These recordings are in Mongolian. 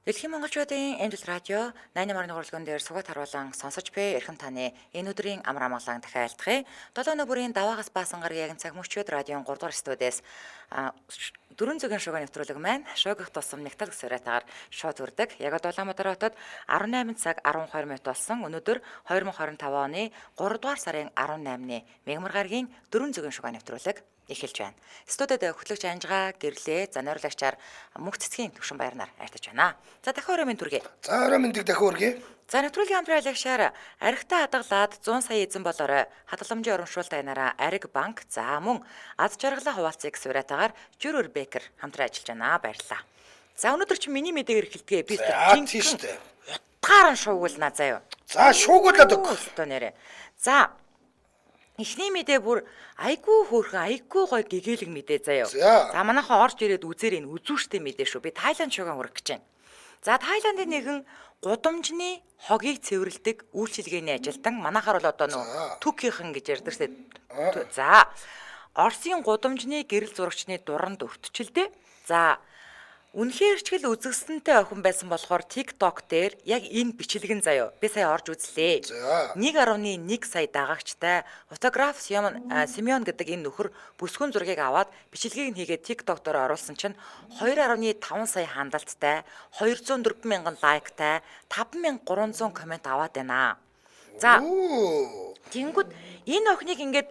Дэлхийн монголчуудын Эндэл радио 88.1 урлагын дээр сугат харуулан сонсож буй эрхэм таны энэ өдрийн амар амгалан дахиад айлтгая. 7 өдрийн даваагаас баасан гарагийн цаг мөчөөд радион 3 дугаар студиэс дөрөн зүгийн шуган нэвтрүүлэг маань шугах тусам нэгтгэл гэсэрээтээр шууд үрдэг. Яг одоо Улаанбаатар хотод 18 цаг 12 минут болсон. Өнөөдөр 2025 оны 3 дугаар сарын 18-ны мегмар гарагийн дөрөн зүгийн шуган нэвтрүүлэг эхэлж байна. Студид хөтлөгч Анжгаа гэрлээ. За найруулагчаар мөнх цэцгийн төвшин баярнаар айлтж байна. За дахин өрөө минь түргэе. За орой мэндийг дахин үргэе. За нэвтрүүлгийн хамтраалагчаар архитаа хадгалаад 100 сая эзэн болоорой. Хадгаламжийн урамшуулалт айнараа Ариг банк за мөн аз жаргалаа хуваалцъя гэсэн уриатаагаар Жүрөр Бэкер хамтран ажиллаж байна. Баярлалаа. За өнөөдөр чи миний мэдээгэр хэлтгээ. Би тийм шүү дээ. Утгаараа шуугуулнаа заяа. За шуугуулаад өг. Өстөө нэрэ. За эхний мэдээ бүр айгүй хөөрхөн айгүй гоё гэгээлэг мэдээ заяа. За манайхаа орж ирээд үзээр энэ үзүүштэй мэдээ шүү. Би Тайланд шуган хүрэх гэж байна. За Тайландын нэгэн гудамжны хогийг цэвэрлэдэг үйлчилгээний ажилтан манайхаар бол одоо нөө Түкийнхэн гэж ярьдаг шээ. За Оросын гудамжны гэрэл зурагчны дуранд өртчилдэ. За үнэхээр ч гэл үзэсгэлэнтэй охин байсан болохоор TikTok дээр яг энэ бичлэгэн заяа. Би сая орж үзлээ. 1.1 сая дагагчтай фотограф Семён гэдэг энэ нөхөр бүсгүн зургийг аваад бичлэгийг нь хийгээд TikTok дээр оруулсан чинь 2.5 сая хандлттай, 204 мянган лайктай, 5300 коммент аваад байна. За тэнгүүд энэ охиныг ингээд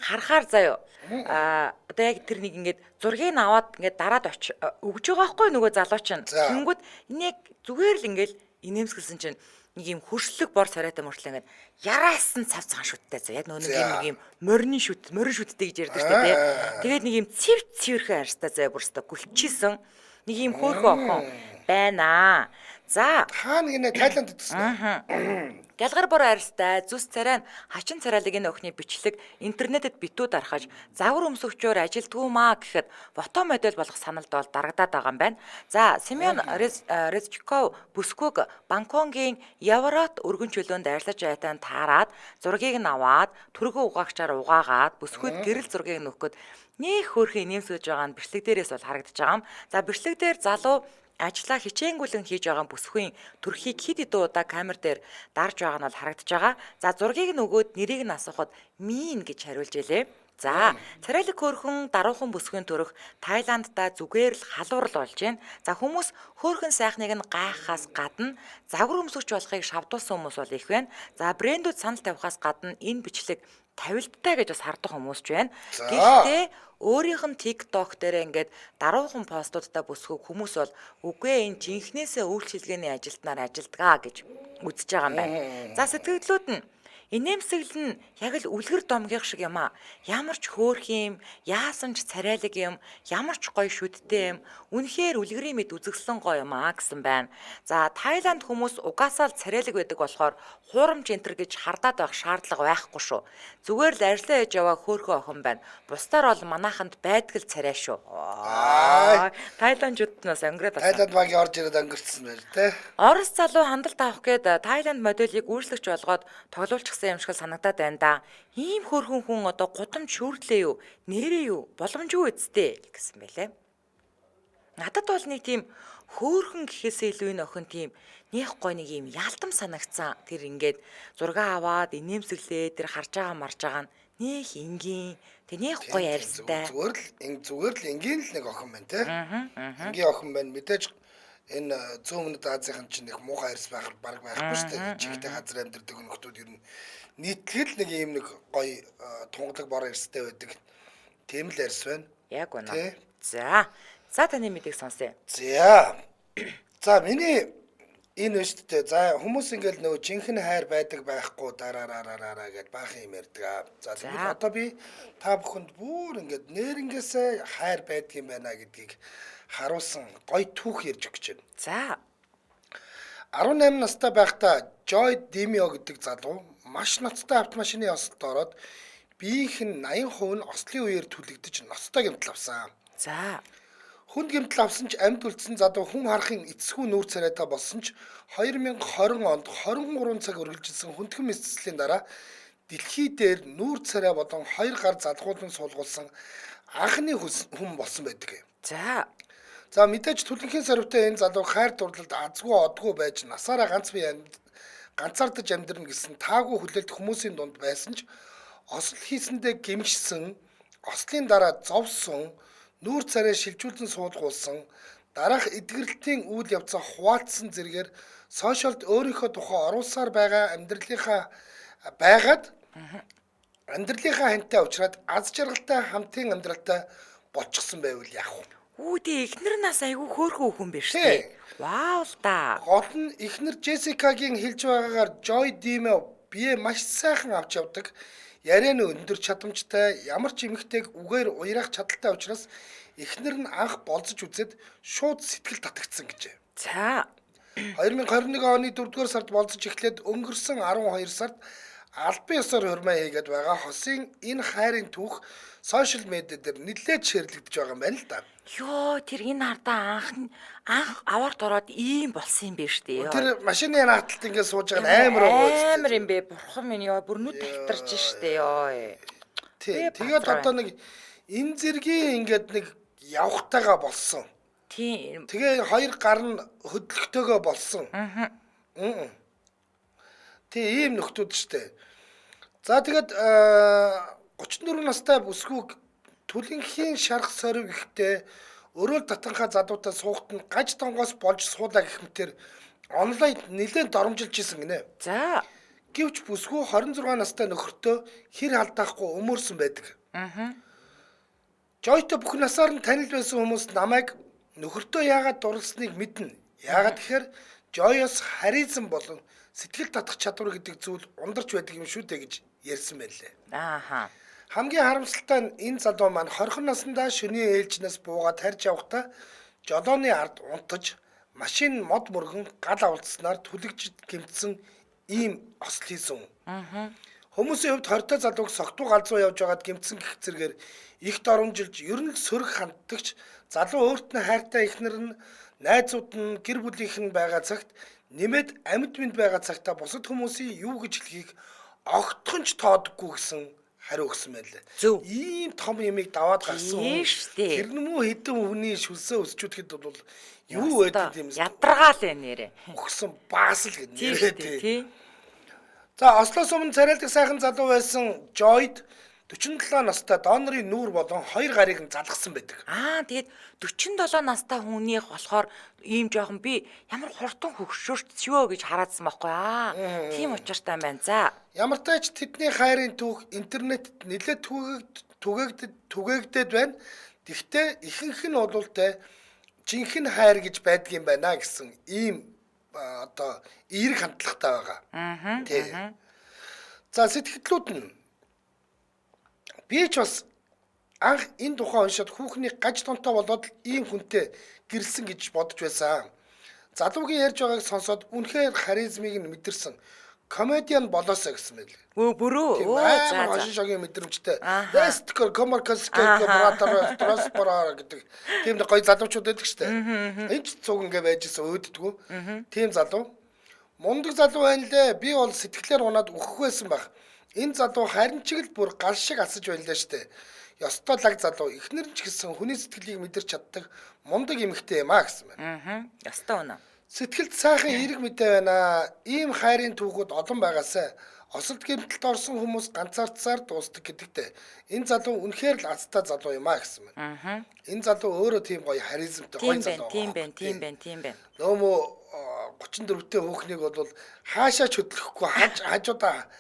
харахаар заяа. Одоо яг тэр нэг ингээд зургийг аваад ингээд дараад өгж байгаа байхгүй нөгөө залуу чинь. Тэнгүүд энийг зүгээр л ингээд инээмсгэлсэн чинь нэг юм хөршлөг бор царайтай мөртлөө ингээд яраасан цав цагаан шүттэй заа. Яг нөгөө нэг юм морин шүттэй гэж ярьдаг шүү дээ. Тэгээд нэг юм цэвэрхэн арьстай заа бүрстэ гүлчижсэн нэг юм хөөхөн охин байна. За хаа нэг Тайланд идсэн. Гялгар бор арьстай зүс царай нь хачин царайлаг энэ охины бичлэг интернетэд битүү дарахаж загвар өмсөвчөөр ажилтгүй маа гэхэд фото модель болох саналд бол дарагдаад байгаа юм байна. За Семён Резчков бүсгүйг Бангкокийн Яворот өргөн чөлөөнд арилаж байтан таарад зургийг нь аваад түргэн угаагчаар угаагаад бүсгүйд гэрэл зургийг нөхөхөд нэг хөөрхөн нэмсгэж байгаа нь бичлэг дээрээс бол харагдаж байгаа юм. За бичлэг дээр залуу ажлаа хичээнгүлэн хийж байгаа бүсгүй төрхийг хэд хэдэн удаа камер дээр дарж байгаа нь бол харагдаж байгаа. За зургийг нь өгөөд нэрийг нь асуухад мин гэж хариулж илээ. За царайлаг хөөрхөн даруухан бүсгийн төрөх Тайландда зүгээр л халуурл болж байна. За хүмүүс хөөрхөн сайхныг нь гайхахаас гадна загвар өмсгч болохыг шавдуулсан хүмүүс бол их байна. За брэндүүд санал тавихаас гадна энэ бичлэг тавилттай гэж бас хардах хүмүүс ч байна. Гэхдээ өөрийнх нь TikTok дээр ингээд даруухан постуудаа бүсгөх хүмүүс бол үгүй энэ жинхнээсээ үйлчилгээний ажилтнаар ажилдгаа гэж үзэж байгаа юм байна. За сэтгэгдлүүд нь инээмсэглэл нь яг л үлгэр домгийнх шиг юм аа. Ямар ч хөөрх юм, яасан ч царайлаг юм, ямар ч гоё шүдтэй юм. Үнэхээр үлгэрийн мэд үзэгсэн гоё юм аа гэсэн байна. За Тайланд хүмүүс угаасаа л царайлаг байдаг болохоор хуурамч энтер гэж хардаад байх шаардлага байхгүй шүү. Зүгээр л арилаа ээж яваа хөөрхөн охин байна. Бусдаар бол манайханд байдаг л царай шүү. Тайландчууднаас өнгөрөөд байна. Тайланд багийн орж ирээд өнгөрцсөн байл те. Орос залуу хандлт авах гээд Тайланд моделийг үйлчлэгч болгоод тоглуулчихсан юм шиг санагдаад байна да. Ийм хөөрхөн хүн одоо гудамж шүүрдлээ юу? Нэрээ юу? Боломжгүй үсттэй гэсэн байлээ. Надад бол нэг тийм хөөрхөн гэхээсээ илүү энэ охин тийм нэх гой нэг юм ялтам санагцсан. Тэр ингээд зураг аваад инээмсэглээ тэр харж байгаа марж байгаа нь нэх энгийн тэг нэх гой арьстай. Зүгээр л энгийн л нэг охин байна те. Энгийн охин байна мэдээж энэ зүүн өмнөд Азийн чинь нэг муухай арьс баг байхгүй шүү дээ. Чигтэй газар амьдардаг нөхдүүд ер нь нийтлэл нэг юм нэг гоё тунгалаг бор арьстай байдаг. Тийм л арьс байна. Яг үнэ. За таны мэдээг сонсъё. За миний энэ нь шүү дээ. За хүмүүс ингээл нөгөө жинхэнэ хайр байдаг байхгүй дараараа гэдээ баахан юм ярьдаг. За тэгвэл одоо би та бүхэнд бүр ингээд нэрнгээсээ хайр байдаг юм байна гэдгийг харуулсан гоё түүх ярьж өгч байна. За 18 настай байхдаа Joy Demio гэдэг залуу маш ноцтой автомашины ёслолд ороод биеийнх нь 80% нь ослын үеэр түлэгдэж ноцтой гэмтэл авсан. За Хүнд гэмтэл авсан ч амьд үлдсэн залуу хүн харахын эцсгүй нүүр царайтай болсон ч 2020 онд 23 цаг үргэлжилсэн хүндхэн мэдсэлийн дараа дэлхий дээр нүүр царай болон 2 гар залгуулан суулгуулсан анхны хүн болсон байдаг. За За мэдээж түлэнхийн сорвтой энэ залуу хайр дурлалд азгүй одгүй байж насаараа ганцаардаж амьдрна гэсэн таагүй хүлээлт хүмүүсийн дунд байсан ч осол хийсэндээ гэмшсэн, ослын дараа зовсон, нүүр царай шилжүүлэн суулгуулсан, дараах эдгэрэлтийн үйл явцаа хуваалцсан зэргээр сошиалд өөрийнхөө тухай оруулсаар байгаа амьдралынхаа хантай уулзраад аз жаргалтай хамтын амьдралтай болчихсон байвал яах вэ? Үүдээ эхнэр нас айгүй хөөрхөн хүн биш Тий. үү? Вау л да. Гол нь эхнэр Джессикагийн хэлж байгаагаар Joy Dime бие маш сайхан авч явдаг. Ярианы өндөр чадамжтай, ямар ч эмэгтэйг үгээр уярах чадaltaй учраас эхнэр нь анх болзож үзээд шууд сэтгэл татагдсан гэжээ. За. 2021 оны 4-р сард болзож эхлээд өнгөрсөн 12 сард албан ёсоор хурмаа хийгээд байгаа хосын энэ хайрын түүх сошиал медиа дээр нэлээд шеэрлэгдэж байгаа юм байна л да. Йоо, тэр энэ хардаа анх аварт ороод ийм болсон юм биш үү? Тэр машины нааталт ингээд сууж байгаа нь амар юм бэ. Бурхан минь ёо, бүр нүд тавтарч штэ ёо. Тий. Тэгээд одоо нэг энэ зэргийн ингээд нэг явхтайгаа болсон. Тийм. Тэгээ хоёр гар нь хөдлөхтэйгөө болсон. Тий, ийм нөхдүүд штэ. За тэгээд 34 настай бүсгүйг түлэнхийн шарх сорив ихтэй өрөөл татанхаа задуутай суугт нь гаж тонгоос болж суулаа гэх мэтэр онлайн нэлээд доромжилж исэн гинэ. За. Гэвч бүсгүй 26 настай нөхөртөө хэр халдаахгүй өмөрсөн байдаг. Жойтой бүх насаар нь танил байсан хүмүүс намайг нөхөртөө яагаад дурласныг мэднэ. Яагаад гэхээр Жойос харизм болон сэтгэл татах чадвар гэдэг зүйл ундарч байдаг юм шүү дээ гэж ярьсан байлээ. Ааха. Хамгийн харамсалтай нь энэ залуу маань 20 наснда шөнийн ээлжнээс буугаад тарж явахдаа жолооны ард унтаж машин мод мөргөн гал авалцснаар түлэгж гэмтсэн ийм осол хийсэн. Хүмүүсийн хувьд 20-тай залууг согтуу галзуу явж байгаад гэмтсэн гэх зэргээр их доромжилж ер нь сөрөг ханддагч залуу өөрт нь хайртай эхнэр нь найзууд нь гэр бүлийнх нь байгаа цагт нэмээд амьд мэд байгаа цагтаа бусад хүмүүсийн юу гэж хэлхийг огтхонч тоодоггүй гэсэн хариу өгсөн байлээ. Зөв. Ийм том ямиг даваад гарсан. Тийштэй. Тэр нэмүү хэдэн хүний шүлсээ өсчүүдэхэд бол юу байдаг юм бэ? Ядаргаал ээ нэрэ. Өгсөн баасл гэдэг нэрээ Тий. За Ослоос өмнө царайлаг сайхан залуу байсан Жойд 47 настай донорын нүүр болон 2 гарыг нь залгсан байдаг. Тэгээд 47 настай хүнийх болохоор ийм жоохон би ямар хурдан хөгшөөрчөө гэж хараадсан байхгүй тийм учиртай байна. За. Ямар ч тач тэдний хайрын түүх интернетэд нэлээд түгээгдэд байна. Гэхдээ ихэнх нь бол тэ жинхэнэ хайр гэж байдгийн байна гэсэн ийм одоо эерэг хандлагатай байгаа. Тий. За сэтгэлдлүүд нь би ч бас анх энэ тухай уншаад хүүхний гаж тонтой болоод ийм хүнтэй гэрэлсэн гэж бодож байсан. Залуугийн ярьж байгааг сонсоод үнэхээр харизмыг нь мэдэрсэн. Комедиан болоосаа гэсэн мэйл. Бүрөө. За хошин шогийн мэдрэмжтэй. Весткор комаркаскэг братар транспорт гэдэг тийм гоё залуучууд байдаг штэ. Энд ч цуг ингээ байжсэн өөддгүү. Тийм залуу. Мундаг залуу байна лээ. Би бол сэтгэлээр унаад өөхөх байсан баг. Энэ залуу харин чиг л бүр гал шиг асаж байлаа штэ. Ёстой лаг залуу эхнэр нь ч гэсэн хүний сэтгэлийг мэдэрч чаддаг мундаг эмэгтэй юм гэсэн байна. Ёстой үнэ. Сэтгэлд сайхан эерэг мэдээ байна. Ийм хайрын түүхүүд олон байгаасаа осолд гэмтэлд орсон хүмүүс ганцаардсаар дуустдаг гэдэгтэй. Энэ залуу үнэхээр л азтай залуу юм гэсэн байна. Энэ залуу өөрөө тийм гоё харизмтай гоё залуу. Тийм байна. Нөөмо 34-тэй хүүхнийг бол хаашаа ч хөдлөхгүй хажуудаа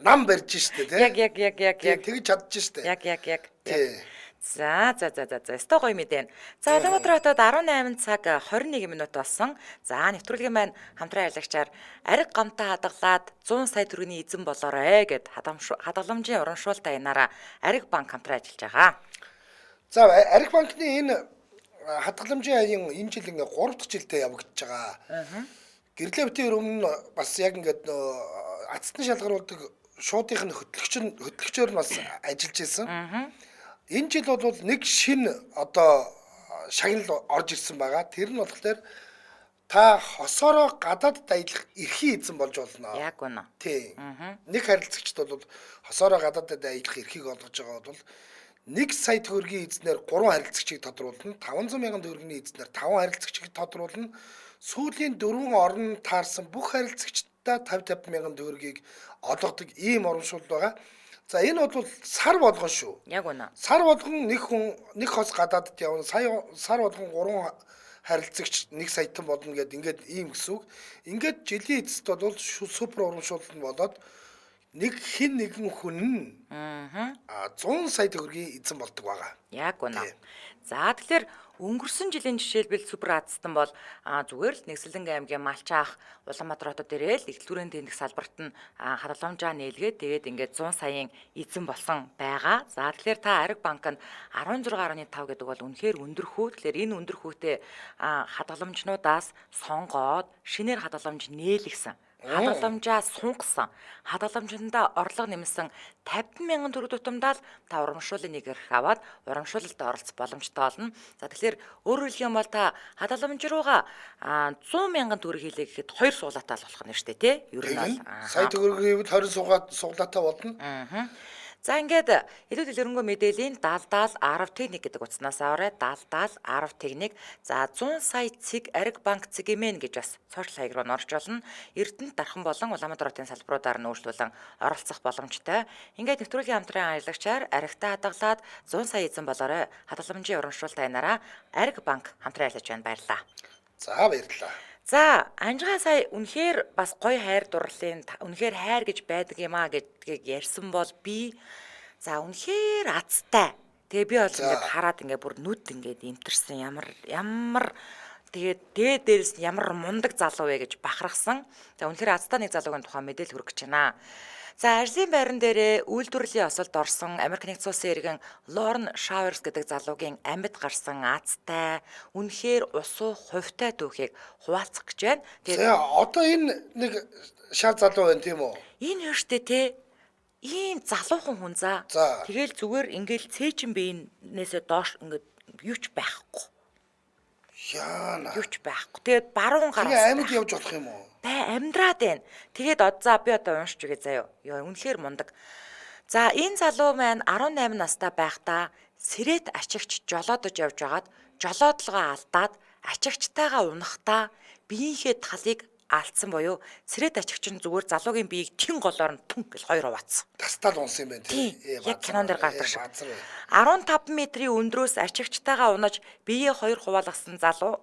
нам барьж штэ тий. Яг. Тэгж чадж штэ. Яг. Тий. За. Өстой гоё мэдэн. За Улаанбаатар хотод 18 цаг 21 минут болсон. За нэвтрүүлгийн маань хамтран аялагчаар ариг гамтаа хадгалаад 100 сая төгрөгийн эзэн болоорой гэд хадгаламжийн урамшуултаа янаараа ариг банк хамтран ажиллаж байгаа. За ариг банкны энэ хадгаламжийн аян энэ жил ингээ 3 дахь жилдээ явагдаж байгаа. Гэрлээ битээр өмнө бас яг ингээд ацтны шалгаруулдаг шуудынх нь хөтлөгчөөр нь бас ажиллаж исэн. Энэ жил бол нэг шинэ одоо шагнал орж ирсэн байгаа. Тэр нь болохоор та хосоороо гадаад даялах эрхий эзэн болж болно. Яг үнэ. Тий. Нэг харилцагчд бол хосоороо гадаад даялах эрхийг олгож байгаа бол 1 сая төгрөгийн эзнэр 3 харилцагчийг тодруулна, 500 мянган төгрөгийн эзнэр 5 харилцагчийг тодруулна. Сүүлийн 4 орон таарсан бүх харилцагчдаа 50 мянган төгрөгийг олгодог ийм урамшуул байгаа. За энэ бол сар болгон шүү. Яг үнэ. Сар болгон нэг хос гадаадд явна. Сар болгон 3 харилцагч 1 саятан болно гэдэг ингээд ийм гэсэн үг. Ингээд жилийн эцэст бол супер урамшуул нь болоод хин нэгэн хүн нь 100 сая төгрөгийн эзэн болдог байгаа. Яг үнэ. За тэгэхээр өнгөрсөн жилийн жишээлбэл супер азтан бол зүгээр л Нэгслэнгийн аймгийн Малчаах Улаанбаатар хотод ирээл эхлүүрийн тэнцэх салбарт нь халамжаа нээлгээд тэгээд ингээд 100 саяын эзэн болсон байгаа. За тэгэхээр та Ариг банкнд 16.5 гэдэг бол үнэхээр өндөр хүү. Тэгэхээр энэ өндөр хүүтэй хадгаламжнуудаас сонгоод шинээр хадгаламж нээлгсэн. Хадгаламжаа сунгасан. Хадгаламжиндаа орлого нэмсэн 50 мянган төгрөг тутамдаа та урамшууллын нэг эрх аваад урамшуулалд оролцох боломжтой болно. За тэгэхээр өөрөөр хэлэх юм бол та хадгаламж руугаа 100 мянган төгрөг хийлээ гэхэд 2 суулаатай болох нь шүү дээ, тий? Ер нь бол сая төгрөгийн хувьд 20 суулаатай болно. За ингээд илүү дэлгэрэнгүй мэдээллийн даалдаал 10 техник гэдэг утаснаас аваарай. Даалдаал 10 техник. За 100 сая цэг Ариг банк цэгэмэн гэж бас сошиал хаяг руу орж болно. Эрдэнэт дархан болон Улаанбаатар хотын салбаруудаар нөөцлүүлэн оролцох боломжтой. Ингээд нэвтрүүлгийн хамтран аялагчаар Аригтай хадгалаад 100 сая эзэн болоорой. Хадгаламжийн урамшуул тайнараа Ариг банк хамтран аярлаж байна. Баярлалаа. За баярлалаа. За, анжгаа сая үнэхээр бас гоё хайр дурлалын үнэхээр хайр гэж байдаг юм а гэдгийг ярьсан бол би за үнэхээр азтай. Тэгээ би бол ингээд хараад ингээд бүр нүд ингээд имтэрсэн ямар тэгээд дээрээс нь ямар мундаг залуу вэ гэж бахархсан. За үнэхээр азтай нэг залуугийн тухай мэдээлэл хүргэж байна. За ажлын байран дээрээ үйлдвэрлэлийн осолд орсон Америк нэгдсэн улсын иргэн Лорен Шауерс гэдэг залуугийн амьд гарсан азтай үнэхээр усуу хувьтай түүхийг хуваалцах гэж байна. Тэгээ одоо энэ нэг шар залуу байна тийм үү? Энэ höштэй те ийм залуухан хүн за. Тэгэл зүгээр ингээл цээжин биенээсээ доош ингээд юу ч байхгүй. Яана. Юу ч байхгүй. Тэгээд баруун гараас. Тэгээ амьд явж болох юм уу? Амьдраад байна. Тэгээд за би одоо уншиж үгээ заяа. Йоо үнэхээр мундаг. За энэ залуу маань 18 настай байхдаа сэрэт ачигч жолоодож явж байгаад жолоодлогоо алдаад ачигчтайгаа унахдаа биеийнхээ талыг алдсан буюу сэрэт ачигч нь зүгээр залуугийн биеийг тэн голоор нь түн гэл хоёр хуваацсан. Тастал унсан юм байна тийм. Яг кинон дээр гардаг шиг. 15 метрийн өндрөөс ачигчтайгаа унаж биеэ хоёр хуваалгасан залуу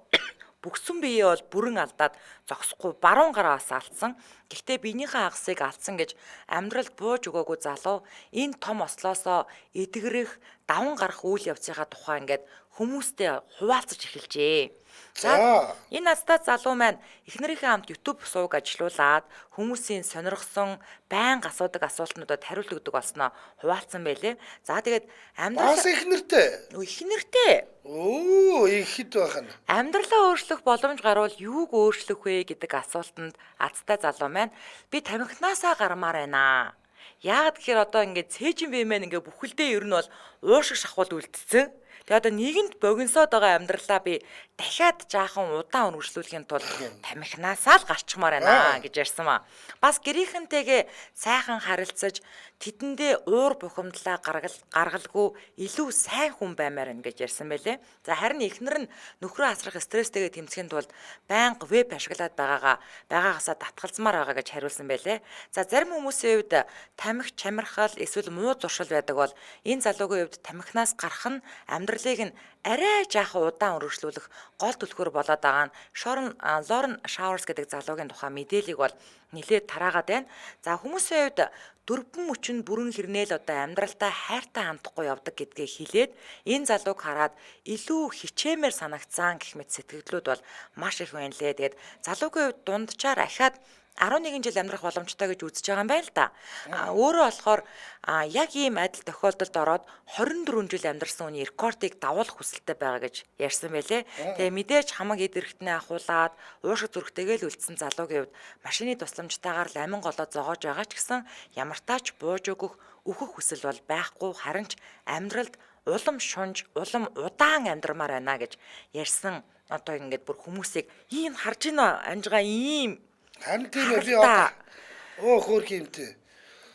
бүгсэн биеэ бол бүрэн алдаад зогсохгүй баруун гараас алдсан. Гэхдээ биенийхээ агсыг алдсан гэж амьдралд бууж өгөөгүй залуу энэ том ослоосоо эдгэрэх даван гарах үйл явцынхаа тухай ингээд хүмүүстэй хуваалцаж эхэлжээ. За энэ азтай залуу маань эхнэрийнхээ хамт YouTube сувг ажилуулад хүмүүсийн сонирхсон байнга асуудаг асуултнуудад хариулт өгдөг болсноо хуваалцсан байлээ. За тэгээд амьдрал эхнэртэй. Их хэд байх нь. Амьдралаа өөрчлөх боломж гарвал юуг өөрчлөх вэ гэдэг асуултанд азтай залуу маань би тамхинасаа гармаар байна. Яагаад гэхээр одоо ингээд цээжин бие маань ингээд бүхэлдээ ер нь бол уушиг шахвал үлдсэн. Тэгээ одоо нийгэмд богиносоод байгаа амьдралаа би дахиад жаахан удаан үргэлжлүүлэхийн тулд тамхинасаа л гарчмаар байна гэж ярьсан ба. Бас гэрийнхэнтэйгээ сайхан харилцаж тэдэндээ уур бухимдлаа гаргалгүй илүү сайн хүн баймаар байна гэж ярьсан байлээ. За харин эхнэр нь нөхрөө асрах стресстэйгээ тэмцэхийн тулд байнга веб ашиглаад байгаагаасаа татгалзмаар байгаа гэж хариулсан байлээ. За зарим хүмүүсийн хувьд тамхи чамирхал эсвэл муу зуршил байдаг бол энэ залуугийн хувьд тамхинаас гарах нь амьдралыг нь арай жаахан удаан үргэлжлүүлэх гол түлхүүр болоод байгаа нь Лорен Шауерс гэдэг залуугийн тухай мэдээллийг бол нэлээд тараагаад байна. За хүмүүсийн хувьд дөрвөн мөчн бүрэн хэрнээл одоо амьдралдаа хайртай хандахгүй явдаг гэдгээ хэлээд энэ залууг хараад илүү хичээмээр санагцсан гэх мэт сэтгэлдлүүд бол маш их байна лээ. Тэгээд залуугийн хувьд дунджаар ахаад 11 жил амьдрах боломжтой гэж үзэж байгаа юм байна л да. Өөрөө болохоор яг ийм адил тохиолдолд ороод 24 жил амьдрсан хүний рекордыг давуулах хүсэлтэй байгаа гэж ярьсан байлээ. Тэгээ мэдээж хамаг эд эрхтнээ ахуулаад уушиг зүрхтэйгээ л үлдсэн залуугийн хувьд машины тусламжтайгаар л амин голоо зогоож байгаа ч гэсэн ямартаач бууж өгөх хүсэл бол байхгүй, харин ч амьдралд улам шунж, улам удаан амьдрмаар байна гэж ярьсан. Одоо ингээд бүр хүмүүсийг ийм харж ийн анжгаа ийм харин тийм би одоо хөөх юмтэй.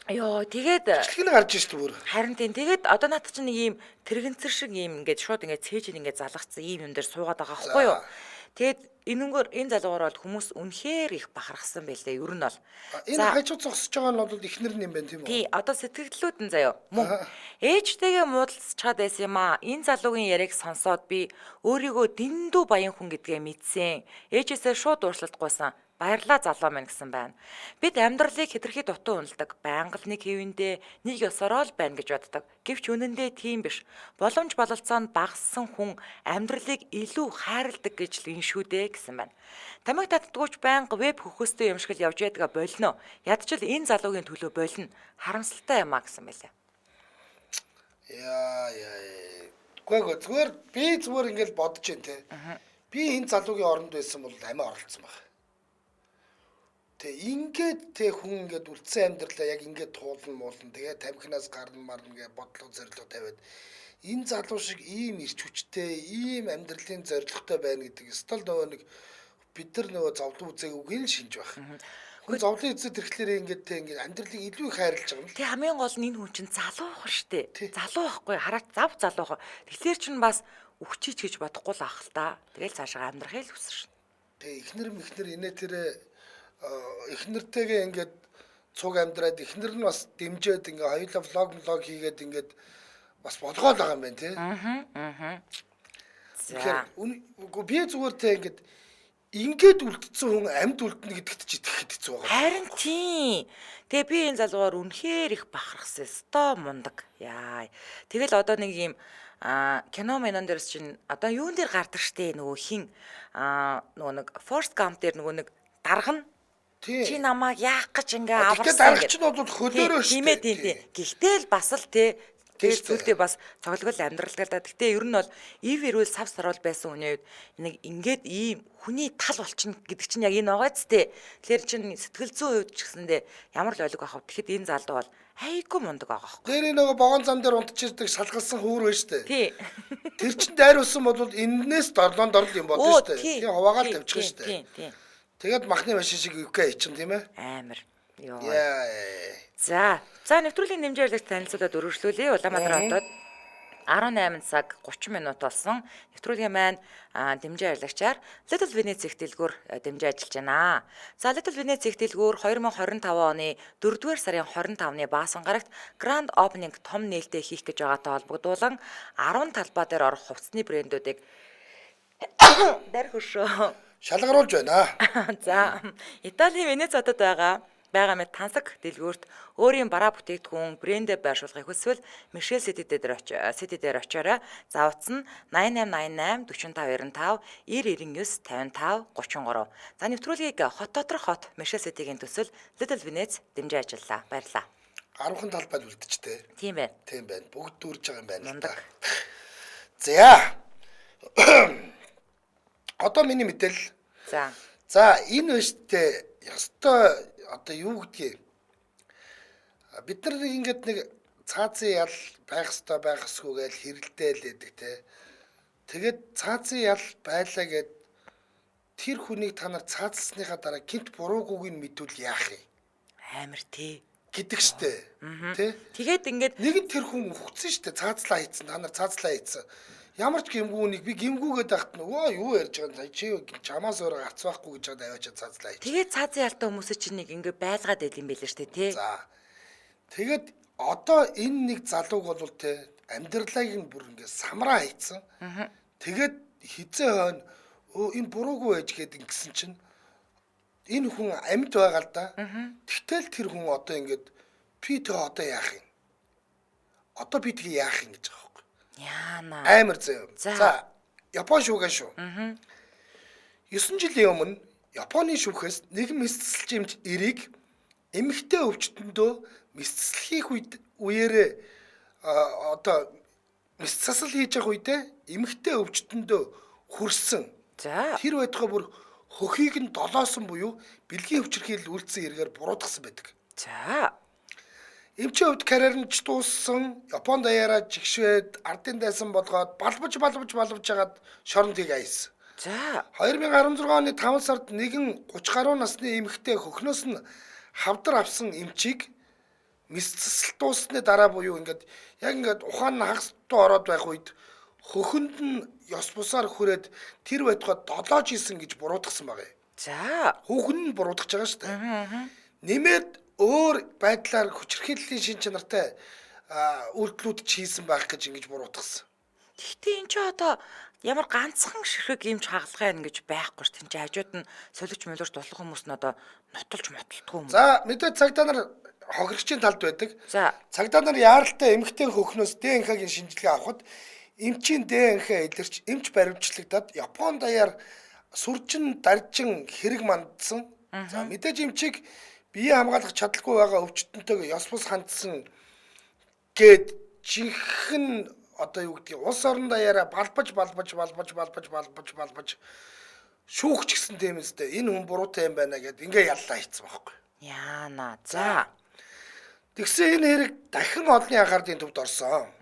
Йоо, тэгээд Бичлэг нь гарч ирж шүү дээ. харин тийм тэгээд одоо наад чинь нэг ийм тэрэгэнцэр шиг ийм ингээд шууд ингээд цээжин ингээд залгацсан ийм юм дээр суугаад байгаа байхгүй юу? Тэгээд энэ залуугаар бол хүмүүс үнэхээр их бахархсан байлээ. Ер нь бол. Энэ хажууд зогсож байгаа нь бол ихнэр нь юм байна тийм үү? Тий, одоо сэтгэлдлүүд нь заяа. Мөн ээжтэйгээ муудалцчаад байсан юм аа. Энэ залуугийн яриаг сонсоод би өөрийгөө дэндүү баян хүн гэдгээ мэдсэн. Ээжээсээ шууд уушлалтгүйсэн. Баярлаа залуу минь гэсэн байна. Бид амьдралыг хэтэрхий дутуу үнэлдэг. Байнга л нэг хэвэндээ нэг ёсороо л байна гэж боддог. Гэвч үнэндээ тийм биш. Боломж бололцоонд багассан хүн амьдралыг илүү хайрладаг гэж л энэ шүү дээ гэсэн байна. Тамиг татдгүйч байнга веб хөхөстэй юм шиг л явж байдгаа болно. Ядчил энэ залуугийн төлөө болно. Харамсалтай юм а гэсэн мэлээ. Яа. Гүг зүгээр би зүгээр ингээд бодож байна те. Би энэ залуугийн оронд байсан бол амиа оролцсон баг. Тэ ингээд тэ хүн ингээд үлдсэн амьдралаа яг ингээд туулна муулна тэгээ тамхинаас гарна марна гэ бодлого зорилго тавиад энэ залуу шиг ийм ирч хүчтэй ийм амьдралын зорилготой байна гэдэг стол нөгөө нэг бид нар нөгөө зовлон үзээг үгүй л шинж байх. Хүн зовлон үзээд ирэхлээр ингээд тэ ингээд амьдралыг илүү их хайрлаж байгаа юм. Тэг хамгийн гол нь энэ хүн чинь залуу бах штэ. Залуу байхгүй хараад зав залуу. Тэгэхээр чинь бас өгчийч гэж бодохгүй л ах л та. Тэгэл цаашаа амьдрахыг л хүсэж шин. Тэг ихнэр инээ тэр эхнэртэйгээ ингээд цуг амьдраад эхнэр нь бас дэмжээд ингээ хоёулаа влог хийгээд ингээд бас болгоод байгаа юм байна тий. Тэгэхээр би зүгээр тэ ингээд үлдсэн хүн амьд үлдэнэ гэдэгт ч итгэхэд хэцүү байгаа. Харин тийм. Тэгээ би энэ залуугаар үнэхээр их бахархсан. Сто мундаг. Яа. Тэгэл одоо нэг юм кино мэнон дээрс чинь одоо юун дээр гардаг штэ нөгөө хин нөгөө нэг Forrest Gump дээр нөгөө нэг дарга нь чи намайг яах гэж ингээ аварсан. Тэгээд даргач нь бол хөлөөрөө штэ. Тийм. Гэхдээ л бас л тий. Тэгээд зүйлдээ бас цоглол амьдралтай да. Гэхдээ ер нь бол ив ирүүл сав сарвал байсан хүний үед нэг ингээд ийм хүний тал болчихно гэдэг чинь яг энэ байгаа зү. Тэгэхээр чинь сэтгэл зүйн хувьд ч гэсэндээ ямар л ойлог авах. Тэгэхэд энэ залуу бол хайггүй мундаг байгаа байхгүй. Тэр нөгөө богон зам дээр унтчихдаг шалгалсан хүүр байна штэ. Тий. Тэр чин дайруулсан бол энээс дорлон юм болно штэ. Тэгээ хуваагаад тавьчих штэ. Тий. Тэгээд махны машин шиг өвкэ ичин тийм ээ. Амар. Йоо. За. За нэвтрүүлгийн нэмжээрлэгт танилцуулаад өргөжлүүлье. Улаанбаатар хотод 18 цаг 30 минут болсон. Нэвтрүүлгийн маань дэмжээ арлагчаар Little Venice их дэлгүүр дэмжиж ажиллаж байна. За Little Venice их дэлгүүр 2025 оны 4-р сарын 25-ны Баасан гарагт Grand Opening том нээлттэй хийх гэж байгаатай холбогдуулан 10 талбай дээр орох хувцсны брэндүүдийг дарь хөшөө Шалгаруулж байна. За Италийн Венец хотод байгаа мэт тансаг дэлгүүрт өөрийн бараа бүтээгдэхүүн брэндээ байршуулахыг хүсвэл Michel City дээр очиорой. За утас нь 8888 45 99 55 33. За нэвтрүүлгийг хот доторх хот Michel City-гийн төсөл Little Venice дэмжиж ажиллаа. Баярлалаа. 10хан талбайд үлдчихтэй. Тийм байна. Бүгд дүүрж байгаа юм байна л да. За. Одоо миний мэдээлэл. За энэ өштэй ёстой одоо юу гэдгийг бид нар ингээд нэг цаазын ял байх ёстой байхсгүй гэж хэрэлдээл байдаг те. Тэгээд цаазын ял байлаа гэд тэр хүнийг та нар цаазлсныхаа дараа гинт буруугүйг нь мэдвэл яах юм? Амар тий. Гэдэг штэ. Тэ? Тэгээд ингээд нэг нь тэр хүн өгцөн штэ. Цаазлаа хийцэн. Та нар цаазлаа хийцэн. Ямар ч гимгүүнийг би гимгүүгээд ахт нөгөө юу ярьж байгаа юм чи чамаас өөр гарц байхгүй гэж хаад аваачаа цаазлаа хийчих. Тэгээд цаазын ялтай хүмүүсээ чинь нэг ингээ байлгаад байл юм байлээ штэ тий. За. Тэгээд одоо энэ нэг залууг бол те амьдралыг нь бүр ингээ самраа хийцэн. Тэгээд хизээ хойно энэ буруугүй байж гээд ингэсэн чинь энэ хүн амьд байгаа л да. Тэгтэл тэр хүн одоо ингээд би тэг одоо яах юм? Одоо би тэг яах юм гэж байгаа. Яана. Амар зөө. За, Япон шүүгээ шүү. 9 жилийн өмнө Японы шүүхээс нэгэн мэсцэлчимч эрийг эмэгтэй өвчтөндөө мэсцэлхийх үеэрээ одоо мэсцасал хийж явах үедээ эмэгтэй өвчтөндөө хүрсэн. За. Тэр байтугай бүр хөхийг нь долоосон буюу бэлгийн хүчирхийлэл үйлдсэн хэрэгээр буруутгасан байдаг. За. Эмчийн хувьд карьер нь ч дууссан, Японд даяараа жигшвээд, ардын дайсан болгоод балбаж хагаад шоронд хийгээсэн. За. 2016 оны 5 сард нэгэн 30 гаруй насны эмэгтэй хөхнөөс нь хавдар авсан эмчийг мэсцэл дуусны дараа буюу ингээд яг ингээд ухаан нь хагас дуу ороод байх үед хөхөнд нь ёс бусаар хүрээд тэр байтугай долоож исэн гэж буруутгасан байгаа юм. За. Хүүхэн нь буруутгаж байгаа шүү дээ. Нэмээд өөр байдлаар хүчирхийллийн шин чанартай үйлдэлүүд хийсэн байх гэж ингэж буруутгасан. Гэхдээ эн чинь одоо ямар ганцхан ширхэг юмч хагалгаа байна гэж байхгүй ш. Тин чи хажууд нь солиоч молорч дулах хүмүүс нь одоо нотолж мотолдгүй юм. За мэдээ цагдаа нар хохирогчийн талд байдаг. За. Цагдаа нар яаралтай эмэгтэй хөхнөөс ДНХ-гийн шинжилгээ авахд эмчийн ДНХ илэрч эмч баримтлагдаад Япон даяар сүржин даржин хэрэг мандсан. За мэдээж эмчийг бие хамгаалах чадaltaгүй байгаа өвчтөнтэйг ёс бус хандсан гээд жинхэнэ одоо юу гэдгийг улс орон даяараа балбаж шүүгч гисэн тийм үстэй энэ хүн буруутай юм байна гэд ингээ яллаа хийцэн байхгүй. Яана. За. Тэгсэн энэ хэрэг дахин олонний анхаарлын төвд орсон.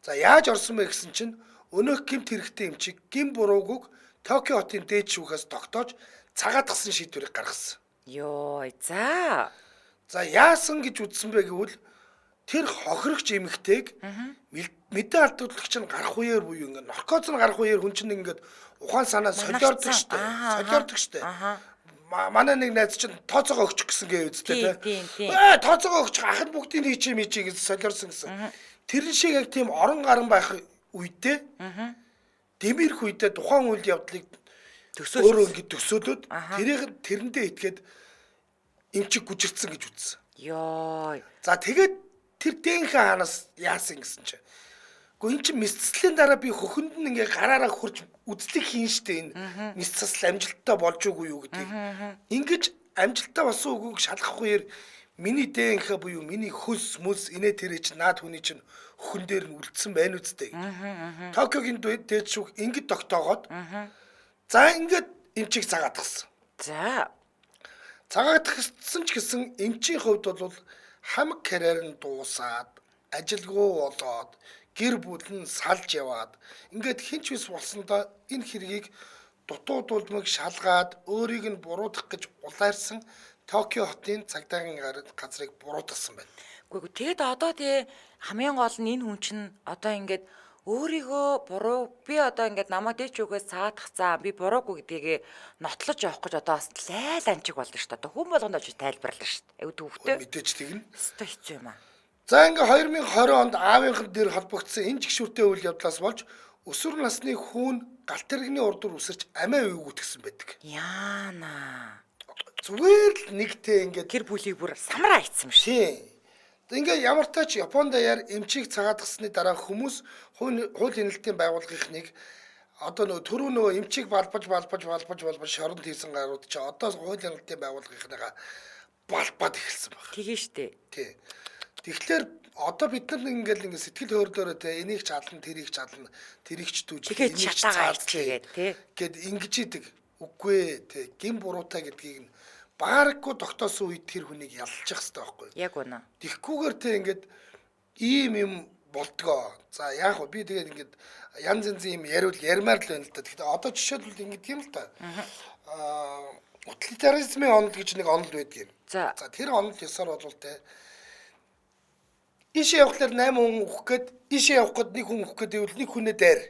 За яаж орсон бэ гэсэн чинь өнөөх гэмт хэрэгтэй эмчийг гим бурууг Токио хотын дээд шүүхээс тогтоож цагаатгсан шийдвэрийг гаргасан. Йоо. За. За яасан гэж үзсэн бэ гэвэл тэр хохирогч эмэгтэйг мэдээ алдуулагч нь гарах үеэр буюу ингээд наркоз нь гарах үеэр хүн чинь ингээд ухаан санаа солиордог штэ. Солиордог штэ. Манай нэг найз чинь тооцоогоо өгчих гэсэн гээ үсттэй тий. Тооцоогоо өгчих ахад бүгдийг хийчээ гэж солиорсон гэсэн. Тэрэн шиг яг тийм орон гарan байх үедээ дэмэрх үедээ тухайн үйл явдлыг өөрөө ингээд төсөөлөд тэрэндээ итгээд эмчиг гүжирцсэн гэж үзсэн. Йоо. За тэгээд тэр ДНХ хаанаас яасан гэсэн чинь. Гэхдээ эн чинь мэсцлийн дараа би хөхөнд нь ингээ гараараа хурж үзлэг хийн штэ энэ мэсцэл амжилттай болж үгүй юу гэдгийг. Ингиж амжилттай болсон үгүйг шалгах үеэр миний ДНХ буюу миний хөс мүс инээ тэрэ чинь наад хүний чинь хөхөн дээр нь үлдсэн байна үсттэй. Токиогийн дээд шүүх ингэж тогтоогоод за ингээд эмчийг цагаатгсан. За. Цагаатгсан ч гэсэн эмчийн хувьд бол хамаг карьер нь дуусаад ажилгүй болоод гэр бүл нь салж яваад ингээд хинч бис болсондоо энэ хэргийг дутуу дулмыг шалгаад өөрийг нь буруутгах гэж улайрсан Токио хотын цагдаагийн газрыг буруутгасан байна. Гэхдээ тэгэд одоо тий хамгийн гол нь энэ хүн чинь одоо ингээд өөрийгөө буруу би одоо ингээд намайг дээч үгээс цаадахцаа би буруугүй гэдгийг нотлож явах гэж одоо бас лайл анчиг болно шүү дээ. Одоо хүн болгонд очиж тайлбарлаа шүү дээ. Аюу төвхтэй. Мэдээж тэгнэ. Өстой хэцүү юм аа. За ингээ 2020 онд аавынхан дээр холбогдсон энэ жигшүүртэй үйл явдлаас болж өсвөр насны хүүн галт тэрэгний урдуур үсэрч амиа өвгөтгсөн байдаг. Яана. Зүгээр л нэгтэй ингээд гэр бүлийг бүр самраа хийцэн юм шиг. Тийм. Ингээ ямар тач Японд даяар эмчийг цагаатгасны дараа хүмүүс хууль хяналтын байгууллагынхныг одоо нөгөө түрүү нөгөө эмчийг балбаж шоронд хийсэн гарууд чи одоо хууль хяналтын байгууллагынхныгаа балбаад эхэлсэн байна. Тэгээ штэ. Тий. Тэгэхээр одоо бид нар ингээл ингээ сэтгэл хөдлөөрөө те энийг ч чадлан тэрийг ч чадлан тэрийг ч дүүж энийг ч цаалцгээд тий гэд ингэж идэг. Үгүй те гин буруутай гэдгийг нь баараггүй тогтоосон үед тэр хүнийг ялчих хэрэгтэй байхгүй юу? Яг үнэ. Тэгхгүйгээр те ингээд ийм юм болдгоо. За яах вэ? Би тэгээд ингээд янз янзын юм ярмаар л байна л та. Тэгэхдээ одоо жишээлбэл ингээд юм л та. Утилитаризмын онол гэж нэг онол байдаг юм. За тэр онол ёсоор бол те ишээ явахлаар 8 хүн өгөх гээд ишээ явах гээд нэг хүн өгөх гээд ивэл нэг хүнээ дээр.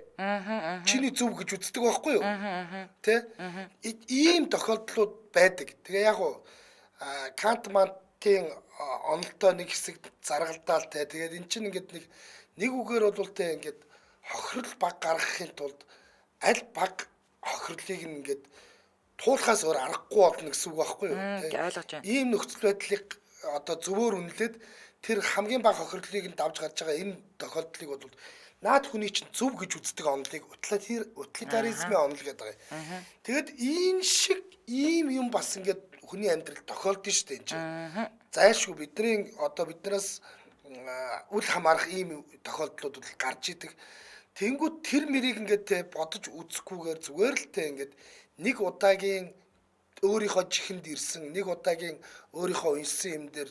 Чиний зөв гэж үздэг байхгүй юу? Тэ? Ийм тохиолдлууд байдаг. Тэгээ яг уу Кантмантын онолтой нэг хэсэг заргалдаал те. Тэгээд эн чинь ингээд нэг үгээр бол те ингээд хохирол баг гаргахын тулд аль баг хохирлыг ингээд туулахаас өөр аргагүй болно гэсэн үг байхгүй юу? ойлгож байна. Ийм нөхцөл байдлыг одоо зөвөр үнэлээд тэр хамгийн бага хохирлыг нь давж гарч байгаа энэ тохиолдлыг бол наад хүний чинь зөв гэж үздэг онолыг утилитаризмын онол гэдэг байгаа. Тэгэд энэ шиг ийм юм бас ингээд хүний амьдрал тохиолдсон шүү дээ энэ чинь. Зайлшгүй бидний одоо биднээс үл хамаарах ийм тохиолдлууд бол гарч идэг. Тэнгүүд тэр мэрийг ингээд те бодож үзэхгүйгээр зүгээр л те ингээд нэг удаагийн өөрийнхөө чихэнд ирсэн нэг удаагийн өөрийнхөө уншсан юм дээр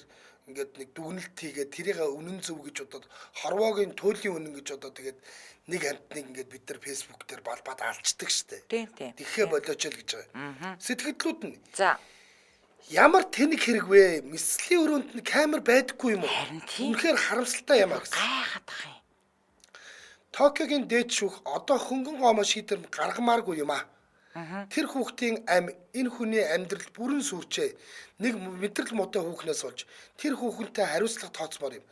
ингээд нэг дүгнэлт хийгээд тэрийг үнэн зөв гэж бодоод хорвоогийн туйлын үнэн гэж бодоод тэгээд нэг хамтныг ингээд бид нар фэйсбүүк дээр балбаад алчдаг штэ. Тийм. Тэгэхээ болооч л гэж байгаа. Сэтгэлдлүүд нь. За. Ямар тэнэг хэрэг вэ? Мэслийн өрөөнд нь камер байдаггүй юм уу? Харин тийм. Үнэхээр харамсалтай юм аа гэсэн. Гайхаад ах юм. Токиогийн дээд шүүх одоо хөнгөн гомоо шийдвэр гаргамааргүй юм аа. Тэр хүүхдийн энэ хүний амьдрал бүрэн сүрчээ. Нэг мэдрэл муутай хүүхнээс болж тэр хүүхэнтэй хариуцлага тооцмоор юм.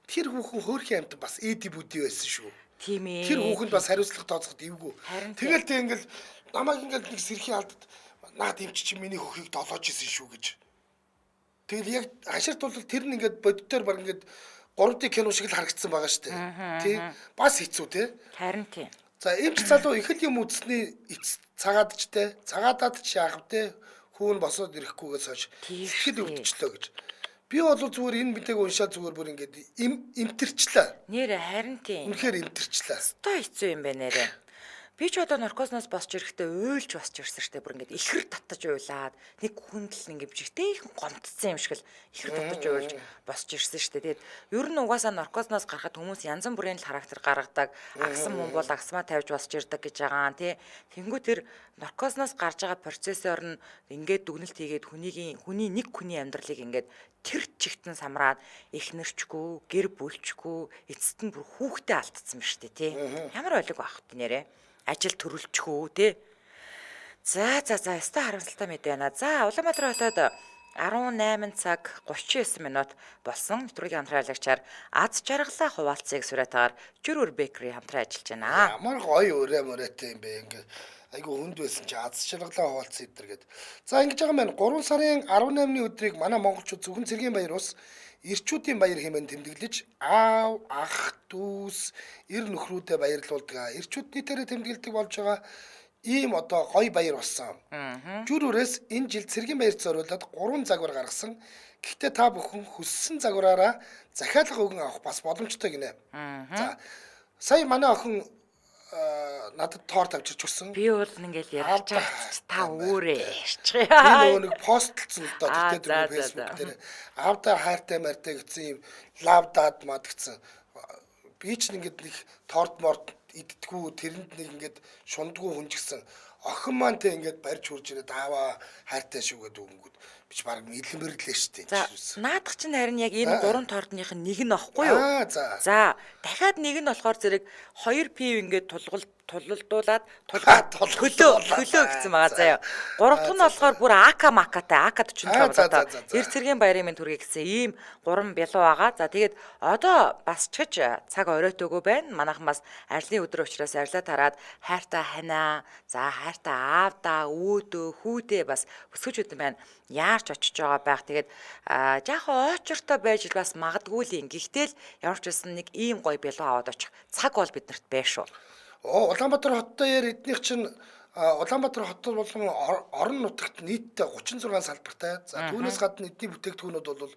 Тэр хүүхэн хөөрхийн амт бас эди бүди байсан шүү. Тийм ээ. Тэр хүүхэнд бас хариуцлага тооцоход ивгүй. Харин Тэгэл тэг ингээл намайг ингээл нэг сэрхийн алдад наад эмч чи миний хөхийг долоож исэн шүү гэж. Тэгэл яг хаширт бол тэр нь ингээд боддоор баг ингээд 3D кино шиг л харагдсан байгаа шүү дээ. Тий. Бас хэцүү тий. Харин тийм. За эмч залуу их л юм үзсний цагаадчтай, цагаадаад шаахав тий. Хүүн босоод ирэхгүйгээс хойш сэтгэл өвдчлөө гэж. Би бол зүгээр энэ бидэг уншаад зүгээр бүр ингээд имтэрчлээ. Нэрэ харин тийм. Үнэхээр имтэрчлээ. Өстой хэцүү юм байна нэрэ. Би ч одоо наркозноос босч ирэхдээ уйлж босч ирсэн штэ бүр ингээд ихэр татаж уйлаад нэг хүндэл ингээд бижигтэй их гомдсон юм шиг л ихэр татаж уйлж босч ирсэн штэ. Тэгээд ер нь угаасаа наркозноос гарахад хүмүүс янз бүрийн л характер гаргадаг. Агсан мөн бол агсмаа тавьж босч ирдэг гэж байгаа тий. Тэнгүү тэр наркозноос гарч байгаа процессор нь ингээд дүгнэлт хийгээд хүний нэг хүний амьдралыг ингээд тэр чигтэн самраад эхнэрчгүй, гэр бүлчгүй, эцэст нь бүр хүүхдээ алдсан ба штэ тий. Ямар ойлог байх вэ нэрэ? Ажил төрүүлчихүү тий. За ястай харамсалтай мэд байна. За Улаанбаатар хотод 18 цаг 39 минут болсон нэвтрүүлгийн хамтраалагчаар аз жаргалаа хуваалцыг сураатаар Жүрүр Бэкери хамтран ажиллаж байна. Ямар гоё өрөө-мөрөөтэй юм бэ ингээ. Айгу хүнд байсан чи аз жаргалаа хуваалцсан идэр гээд. За ингэж байгаа маань 3 сарын 18-ны өдрийг манай монголчууд зөвхөн цэргийн баяр ус эрчүүдийн баяр хэмээн тэмдэглэж аав, ах, дүүс, эр нөхрүүдэд баярлуулдаг. Эрчүүд нийтээрээ тэмдэглэдэг болж байгаа ийм одоо гоё баяр болсон. Жүрүүрээс энэ жил цэргийн баярт зориулаад 3 загвар гаргасан. Гэхдээ та бүхэн хүссэн загвараараа захиалга өгөн авах бас боломжтой гинэ. За сая манай охин надад тоор тавьж өгсөн. Би бол ингээл ярьж байгаа та өөрөө ярьчих. Би нөгөө нэг постлцсон л доо тэгтээ Facebook дээр аавда хайртай мартай гэсэн юм лавдаад мад гэсэн. Би ч ингээд нэг торт морт идтгүү тэрэнд нэг ингээд шундгуу хүнжгсэн. Охин маань тэ ингээд барьж хурж ирээд ааваа хайртай шүүгээд өгөнгүүд би ч баг илмэрлээ штэ. За наадах чинь харин яг энэ 3 тортных нь нэг нь аахгүй юу? За дахиад нэг нь болохоор зэрэг 2 пив ингээд тулалдуулаад төлөө гэсэн байгаа заяа. 3 дахь нь болохоор бүр ака макатай акад 47 одоо эр цэргийн баярын минь түргий гэсэн ийм 3 бялуу байгаа. За тэгээд одоо бас ч гэж цаг оройтойгоо байна. Манайхан бас ажлын өдөр учраас арилаа тараад хайртай ханаа, за хайртай аавда, үүдөө, хүүдээ бас өсгөж үтэн байна. Яарч очиж байгаа байх. Тэгээд жаахан очортой байж бас магадгүй л юм. Гэхдээ л ямар ч байсан нэг ийм гоё бялуу аваад очих цаг бол биднэрт байна шүү. Улаанбаатар хоттой яар эднийх чинь Улаанбаатар хот болгон орон нутагт нийтдээ 36 салбартай. За түүнээс гадна эдний бүтээгдэхүүнүүд бол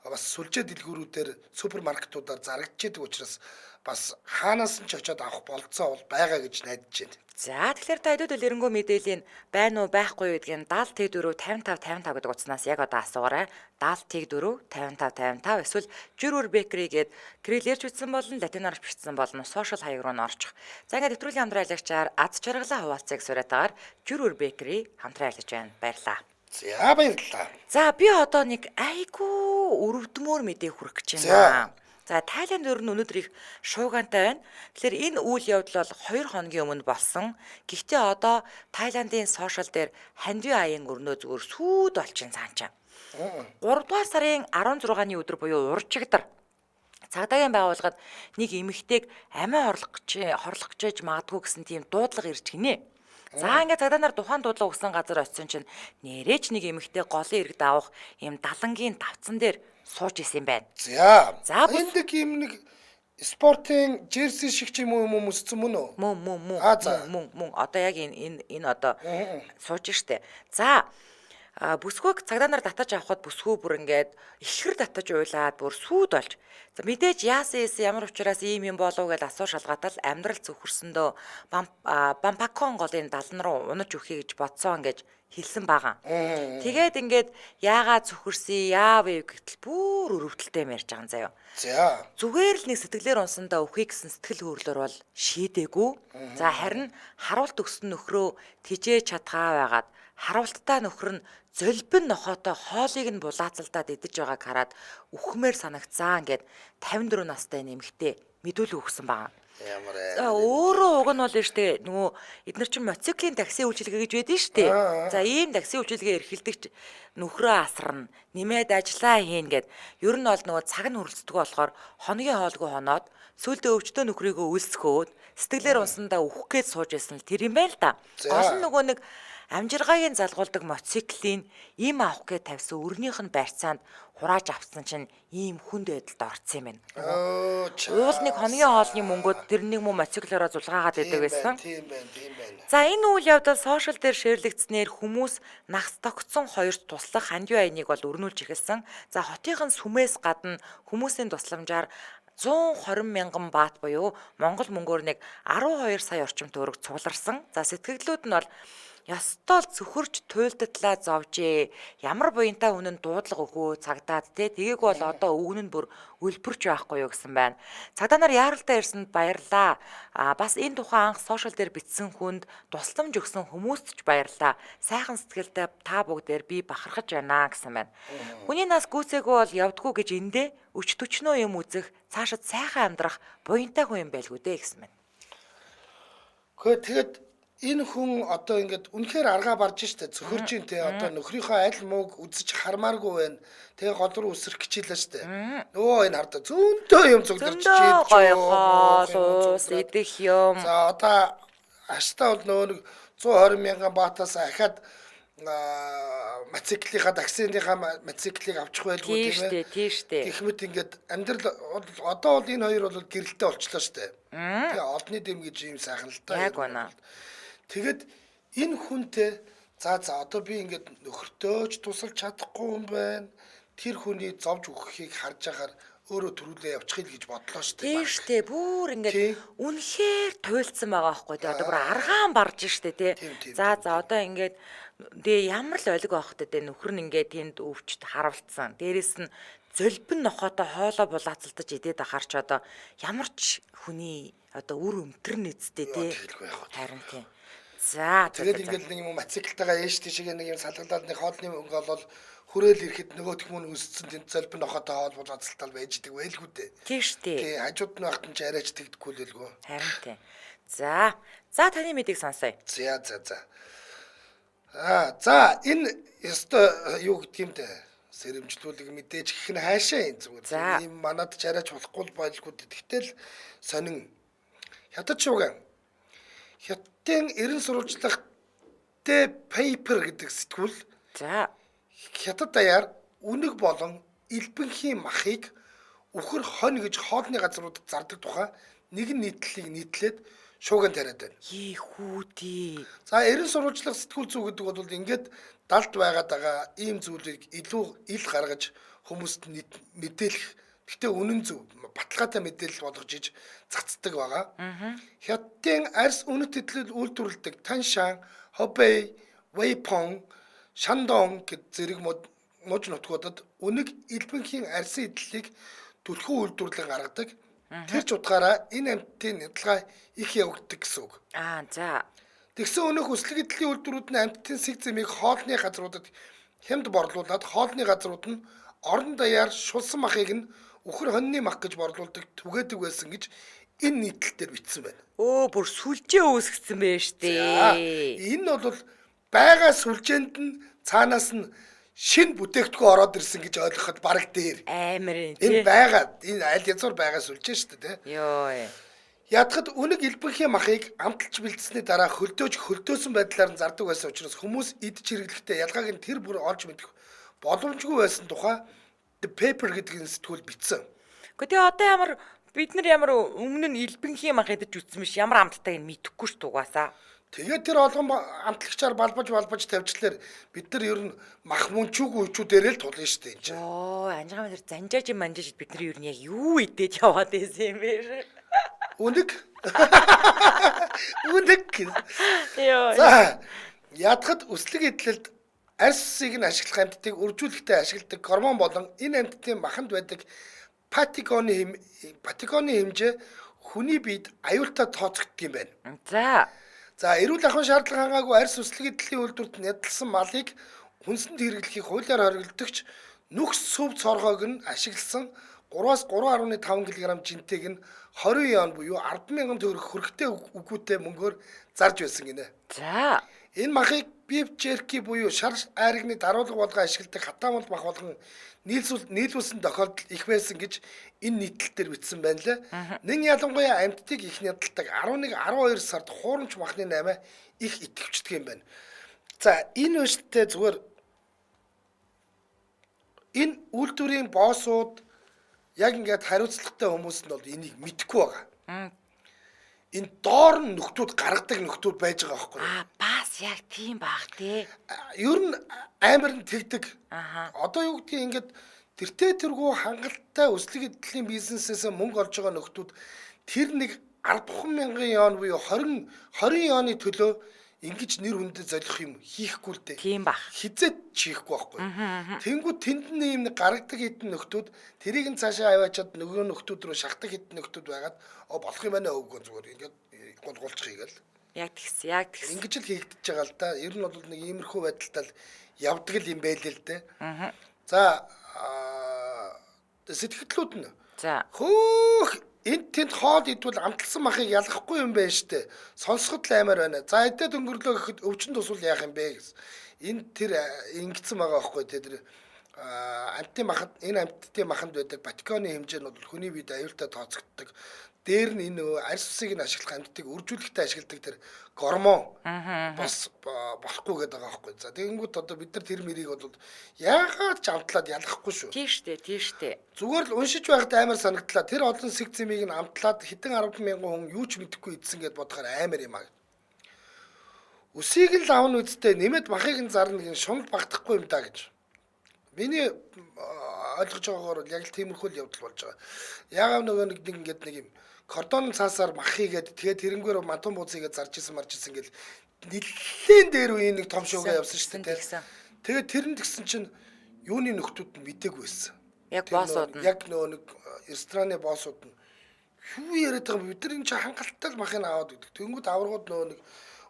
бас сүлжээ дэлгүүрүүдээр супермаркетуудаар зарагдчихэдэг учраас бас хаанаас нь ч очиод авах болцоо бол байгаа гэж найдаж байна. За тэгэхээр та хэдүүд элэрэнгүү мэдээллийн байна уу байхгүй юу гэдгийг 70 55 55 гэдэг утаснаас яг одоо асуугаарай. 70 55 55 эсвэл Жүрүр Бэкери гээд гэрэл ярьж үтсэн болон латинаар бичсэн болно. Сошиал хаяг руу н орчих. За ингээд нэвтрүүлгийн хамтран ажиллагчаар аз жаргалаа хуваалцыг сураатаар Жүрүр Бэкери хамтран ажиллаж байна. Баярлалаа. За баярлалаа. За би одоо нэг айгүй өрөвдмөр мэдээ хүргэх гэж байна. За Тайланд ер нь өнөөдөр их шуугантай байна. Тэгэхээр энэ үйл явдал бол 2 хоногийн өмнө болсон. Гэхдээ одоо Тайландын сошиал дээр хандив аян өрнөө зүгээр сүйд олчин цаанчаа. 3 дугаар сарын 16-ны өдөр буюу уржигдар цагдаагийн байгууллагад нэг эмэгтэйг амиа хорлох гэж магадгүй гэсэн тийм дуудлага ирж гинэ. За ингээд цагдаа нар тухайн дуудлага өгсөн газар очисон чинь нэрэж нэг эмэгтэй голын иргэд авах юм далангийн давцсан дээр сууж исэн юм байна. За энд ийм нэг спортын жерси шиг ч юм уу мөсцсөн мөн үү? Мөн. Одоо яг энэ одоо сууж штэ. За бүсгүйг цагдаа нар татаж авахд бүсгүй бүр ингээд ихэр татаж уйлаад бүр сүйд болж. За мэдээж яасан ямар учраас ийм юм болов гэж асуу шалгаатал амьдрал зөвхөрсөндөө бампакон голын далан руу унаж өгье гэж бодсон гэж хэлсэн байгаа. Тэгээд ингээд яагаад зөвхөрсөн яав гэтэл бүр өрөвдөлтэй ярьж байгаа юм заяа. Зүгээр л нэг сэтгэлээр унсандаа өхий гэсэн сэтгэл хөдлөлөөр бол шийдээгүй. За харин харуулт өгсөн нөхрөө тижээж чадгаа байгаад харавалттай нөхөр нь зөлбөн нохоотой хоолыг нь булаацалдаад идэж байгааг хараад үхмээр санагцсан гэд 54 настай нэмэгтэй мэдүүлэг өгсөн байна. Ямар За өөрөө уг нь бол штэ нөгөө эдгээр чинь мотоциклийн такси үйлчилгээ гэж байдэн штэ. За ийм такси үйлчилгээ эрхэлдэгч нөхрөө асарна, нэмээд ажиллаа хийн гэд ер нь бол нөгөө цаг нь хөрөлцдөг болохоор хоногийн хоолгүй хоноод сүлдө өвчтөө нөхрийгөө үлсгөөд сэтгэлээр унсандаа үхэх гээд сууж байсан л тэр юм байл та. Гол нь нөгөө нэг амжиргаагийн залгуулдаг мотоциклийн им авах гээд тавьсан өрнийх нь барьцаанд хурааж авсан чинь ийм хүнд байдалд орсон юм байна. Уул нэг хоногийн хоолны мөнгөд тэрнийг мөн мотоциклороо зулгаагаад идэг байсан. Тийм байна. За энэ үйл явдал сошиал дээр шеэрлэгдснээр хүмүүс нагц тогтсон хоёрт туслах хандив айныг бол өрнүүлж эхэлсэн. За хотынхан сүмээс гадна хүмүүсийн тусламжаар 120 мянган баат буюу Монгол мөнгөөр нэг 12 сая орчим төгрөг цугларсан. За сэтгэгдлүүд нь бол ёстол цөхөрч туйлдатлаа зовжээ. Ямар буянтай үнэн дуудлага өгөө цагдаад те. Тэгийг бол одоо өгнө нь бүр үлбэрч байхгүй юу гэсэн байна. Цагдаа нар яаралтай ирсэнд баярлаа. Бас энэ тухайн анх сошиал дээр бичсэн хүнд тусламж өгсөн хүмүүст ч баярлаа. Сайхан сэтгэлтэй та бүгдээр би бахархаж байна гэсэн байна. Хүний нас гүйцээгүй бол явдггүй гэж эндээ өч төчнөө юм үзэх, цаашид сайхан амьдрах буянтай хүн юм байлгүй дээ гэсэн байна. Тэгэд энэ хүн одоо ингээд үнэхээр аргаа барж штэ цөхөрж ин те одоо нөхрийнхөө аль мууг үзэж хармааргүй байна. Тэгээ гол руу үсрэх хичээлээ штэ. Нөгөө энэ хардаа зөндөө юм цугларч чийдэж гоёхоос идэх юм. За одоо аштай бол нөгөө нэг 120 мянган баатаас ахаад мотоциклийнхаа таксиныхаа мотоциклийг авчих байлгүй тийм ээ. Тийштэй. Гэх мэт ингээд амьдрал одоо бол энэ хоёр бол гэрэлтэй болчлоо штэ. Тэгээ олонний дэм гэж юм сайхан л та. Яг байна. Тэгэд энэ хүнтэй за одоо би ингээд нөхөртөөч тусалж чадахгүй юм байна. Тэр хүний зовж өгөхийг харж ахаар өөрөө төрүүлээ явчихъя гэж бодлоо шүү дээ. Тийм шүү дээ. Бүр ингээд үнэхээр туйлдсан байгаа байхгүй тий. Одоо бүр аргаан барж шүү дээ тий. За одоо ингээд ямар л олиг байх вэ? Нөхөр нь ингээд тэнд өвчт харавлцсан. Дээрээс нь зөлбөн нохоотой хоолоо булаацалдаж идээд ахаар ч одоо ямар ч хүний одоо үр өмтөр нэцтэй тий. Харин тий. За тэгээд ингээд нэг юм мотоциклтайгаа ээш тийшээ нэг юм салгалаад нэг хоолны мөнгө бол хүрээл ирэхэд нөгөөх хүн өссөн тэнд золбин нохоотой хоол булаацалтал байж идэг байлгүй дээ. Тийм шүү дээ. Тий хажууд нь багт нь ч арайч тэгдэхгүй л байлгүй. Харин тий. За таны мэдийг сонсоё. За. За энэ ёстой юу гэдэг юм те сэрэмжлүүлэг мэдээж гэх нь хаашаа юм зүгээр. Ийм манад ч арайч болохгүй байлгүй. Тэгтэл сонин хятад шууган Хятадын эрен сурвалжлах The Paper гэдэг сэтгүүл за Хятад даяар үнэг болон элбэнхийн махыг үхэр хонь гэж хоолны газруудад зардаг тухай нэгэн нийтлэлийг нийтлээд шууган тариад байна. Хүүдээ. За эрен сурвалжлах сэтгүүл зүй гэдэг бол ингээд далд байгаад байгаа ийм зүйлийг илүү ил гаргаж хүмүүст мэдээлэх. Гэхдээ үнэн зөв баталгаатай мэдээлэл болгож иж цацдаг байгаа. Хятадын арьс үнэт хэдлэл үйлдвэрлэдэг Tanshan, Hebei, Weipon, Shandong гэд зэрэг муж нутгуудад үнэг элбэнхийн арьсын хэдлэлийг түлхүү үйлдвэрлэн гаргадаг. Тэр ч утгаараа энэ амьтдын нядалгаа их явагддаг гэсэн үг. За. Тэгсэн өнөөх өслөг хэдлийн үйлдвэрүүд нь амьтдын сэг зэмийг хоолны газруудад хямд борлуулад хоолны газрууд нь орон даяар шулсан махыг нь үхэр хоньны мах гэж борлуулдаг түгээдэг байсан гэж энэ нийтлэлээр бичсэн байна. Бүр сүлжээ үүсгэсэн байна штэ. Энэ бол байгаа сүлжээнд нь цаанаас нь шин бүтээгдэхүүн ороод ирсэн гэж ойлгоход бараг дээр. Амар энэ. Энэ байгаа энэ аль язгуур байгаа сүлжээ штэ тий. Йоо. Ядахад үнэг элбэнхийн махыг амталж бэлдсэний дараа хөлдөөсөн байдлаар нь зардаг байсан учраас хүмүүс идж хэрэглэхдээ ялгааг нь тэр бүр олж мэдэх боломжгүй байсан тухай The Paper гэдэг энэ сэтгүүл бичсэн. Гэхдээ одоо бид нар ямар өмнө нь элбэнхийн мах идэж үтсэн биш ямар амттайг нь мэдэхгүй ш тугаасаа. Тэгээд тэр олгон амтлагчаар балбаж тавьчлаар бид нар ер нь мах мөнчүүг үчүүдэрээ л тулна штэ энэ чинь. Анжгаа бид занжааж манжааж бид нар ер нь яг юу идэж яваад байсан юм бэ? Үнэг. За ядахад өслөг эдлэлд арьсыг нь ашиглах амьтдыг үржүүлэхдээ ашигладаг гормон болон энэ амьтдын маханд байдаг патиконы хэмжээ хүний биед аюултай тооцогддог юм байна. За За эрүүл ахуйн шаардлага хангаагүй арьс үслэг эдлийн үйлдвэрт нядалсан малыг хүнсэнд хэрэглэхийг хуулиар хориглодогч нүхс сүв цоргоог нь ашигласан 3-аас 3.5 кг жинтэйг нь 20 он буюу 10,000 төгрөг хүрэхтэй үгүйтэй мөнгөөр зарж байсан гинэ. За. Энэ махыг beef jerky буюу шар айрагны даруулга болгон ашигладаг хатаамал мах болгон нийлүүлсэн тохиолдол их байсан гэж энэ нийтлэл дээр бичсэн байна лээ. Нэн ялангуяа амьтдыг их нядалдаг 11-12 сард хуурамч махны наймаа их итгэвчдэг юм байна. За энэ өштэй зүгээр энэ үйлдвэрийн боссууд яг ингээд хариуцлагатай хүмүүс нь бол энийг мэдэхгүй байгаа. Энэ доор нь нөхдүүд гаргадаг нөхдүүд байж байгаа байхгүй юу? Бас яг тийм баах тий. Ер нь амар нь тэгдэг. Аха. Одоо юу гэдгийг ингээд тэртээ тэргүй хангалттай өслөг эдлийн бизнесээс мөнгө олж байгаа нөхдүүд тэр нэг 10,000 yen буюу 20 оны төлөө ингэж нэр хүндэд золих юм хийхгүй л дээ. Тийм бах. Хизээд чихгүй байхгүй. Тэнгүүд тэнд нь юм гаргадаг хэдэн нөхдүүд тэрийг нь цаашаа аваачаад нөгөө нөхдүүд рүү шахдаг хэдэн нөхдүүд байгаад болох юм байна өвгөө зүгээр ингээд гулгуулчих хийгээл. Яг тэгсэн. Ингэж л хийгдэж байгаа л да. Ер нь бол нэг иймэрхүү байдалтай л явдаг л юм байлээ л дээ. За сэтгэлдлүүд нь. За. Хөөх энд тэнд хоол идвэл амталсан махыг ялгахгүй юм байна штэ. Сонсоход л амар байна. За эдээд өнгөрлөө гэхэд өвчин тусвал яах юм бэ гэсэн. Энэ тэр ингэсэн байгаа байхгүй тэр амтын махад энэ амттын маханд байдаг батиконы хэмжээ нь бол хүний биед аюултай тооцогддог. Дээр нь энэ арьс усыг нь ашиглах амьтдыг үржүүлэхдээ ашигладаг тэр гормон бас болохгүй гэдэг байгаа байхгүй. За тэгэнгүүт одоо бид нар тэр мэрийг бол яагаад ч амтлаад ялгахгүй шүү. Тийм штэ. Зүгээр л уншиж байхад амар санагдлаа. Тэр олон сэг зэмийг нь амтлаад хэдэн 10,000 хүн юу ч мэдэхгүй идсэн гэд бодохоор амар юм аа. Үсийг л авна үсттэй нэмээд махыг нь зарна гэн шунал багтахгүй юм да гэж. Миний ойлгож байгаагаар яг л тиймэрхүү л явдал болж байгаа. Яагаад нөгөө нэг ингэдэг нэг юм кордон цаасаар мах хийгээд тэгээд тэрнгүүр мантун бууцыгээд зарж исэн марж исэн гэл нэлээд дээр үе нэг том шоугаа явсан шүү дээ. Тэгээд тэрэн тэгсэн чинь юуны нөхдүүд нь мдэггүй байсан. Яг боссууд нь. Яг нөгөө нэг рестораны боссууд нь юу яриад байгаа бид нар энэ чинь хангалттай л махыг аваад өгдөг. Тэнгүүд аваргууд нөгөө нэг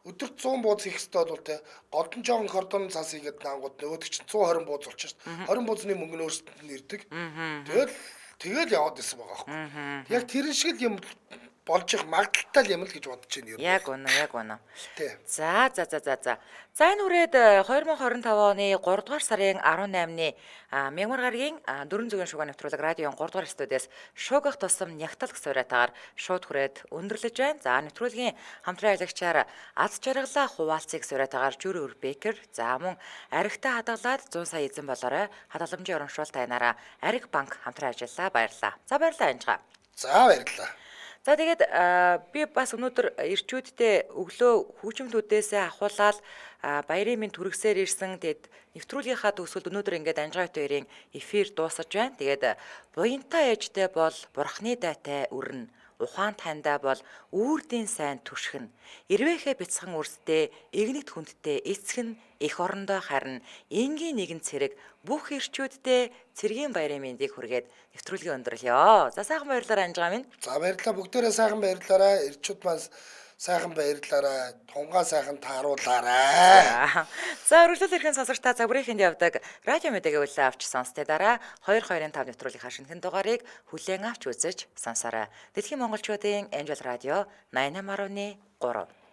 өдөрт 100 бууз хийх хэрэгтэй бол те голдон жоохон кордон цаас хийгээд наангууд нөгөөд чинь 120 бууз болчих шүү дээ. 20 буузны мөнгө нь өөрсдөд нь ирдэг. Тэгэл яваад исэн байгаа байхгүй. Яг тэр шиг л юм болж их магадaltaй юм л гэж бодож байна. Яг үнэ. Тий. За. За энэ үрээд 2025 оны 3 дугаар сарын 18-ны Мягмар гарагийн дөрөн зүгийн шугам нэвтрүүлэг радион 3 дугаар студиэс шуугах тусам нягтлах суурайтаагаар шууд хүрээд өндөрлөж байна. За нэвтрүүлгийн хамтран аялагчаар аз жаргалаа хуваалцыг суурайтаагаар Жүр Бекер за мөн аригтай хадгалаад 100 сая эзэн болоорой хадгаламжийн урамшуул тайнараа Ариг банк хамтран ажиллаа баярлалаа. За баярлалаа Анжгаа. За баярлалаа. За тэгээд би бас өнөөдөр ирчүүдтэй өглөө хүүчмтүүдээс ахуулаад баярын минь түргсээр ирсэн тэгээд нэвтрүүлгийнхаа төгсгөлд өнөөдөр ингээд Анжгаа хоёрын эфир дуусаж байна. Тэгээд буянтай ээжтэй бол бурхны дайтай өрнө. Ухаан тандаа бол үүрдийн сайн түшгэн. Ирвэхэ бяцхан үрстэй игнэгт хүндтэй эцгэн их орондоо харна. Энгийн нэгэн цэрэг бүх ирчүүдтэй цэргийн баярын мэндийг хүргээд нэвтрүүлгийн өндөрлөё. За сайхан баярлалаа Анжгаа минь. За баярлалаа бүгдээрээ сайхан баярлалаа. Ирчүүд маань сайхан баярлалаа. Тунгаа сайхан тааруулаарай. За өргөжлөл хэрхэн сонсогч та загварынхэнд явдаг радио мэдээгээ үлээ авч сонстой дараа 225 нэвтрүүлгийнхаа шинэхэн дугаарыг хүлээн авч үзэж сонсоорой. Дэлхийн монголчуудын Angel Radio 88.3